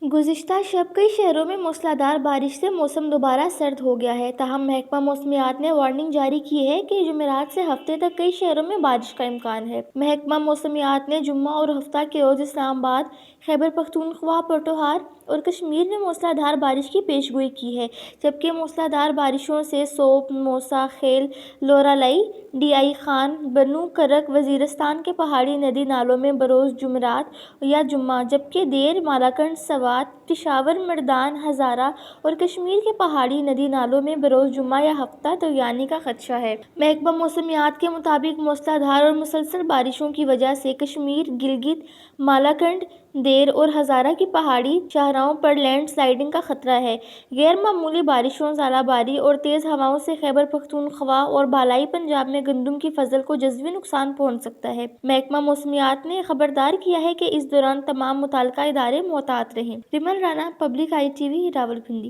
गुज़िश्ता शब कई शहरों में मूसलाधार बारिश से मौसम दोबारा सर्द हो गया है। ताहम महकमा मौसमियात ने वार्निंग जारी की है कि जुमेरात से हफ्ते तक कई शहरों में बारिश का इम्कान है। महकमा मौसमियात ने जुम्मा और हफ्ता के रोज़ इस्लामाबाद, खैबर पख्तूनख्वा, पोठोहार और कश्मीर में मूसलाधार बारिश की पेशगोई की है, जबकि मूसलाधार बारिशों से सोप, मौसा, खेल, लोरालाई, डीआई खान, बनू करक, वजीरिस्तान के पहाड़ी नदी नालों में बरोज़ जुमेरात या जुम्मा, जबकि देर, मालाकंड, सवात, पिशावर, मर्दान, हज़ारा और कश्मीर के पहाड़ी नदी नालों में बरोज़ जुम्मा या हफ्ता तगयानी का खदशा है। महकमा मौसमियात के मुताबिक मूसलाधार और मुसलसल बारिशों की वजह से कश्मीर, गिलगित, मालाकंड, देर और हज़ारा की पहाड़ी शाहराहों पर लैंड स्लाइडिंग का खतरा है। गैर मामूली बारिशों, ज़ालाबारी और तेज़ हवाओं से खैबर पख्तूनख्वा और बालाई पंजाब में गंदम की फसल को जज़वी नुकसान पहुंच सकता है। महकमा मौसमियात ने खबरदार किया है कि इस दौरान तमाम मुताल्लिका इदारे मोहतात रहें। Rimmel Rana, public ITV, Rawalpindi.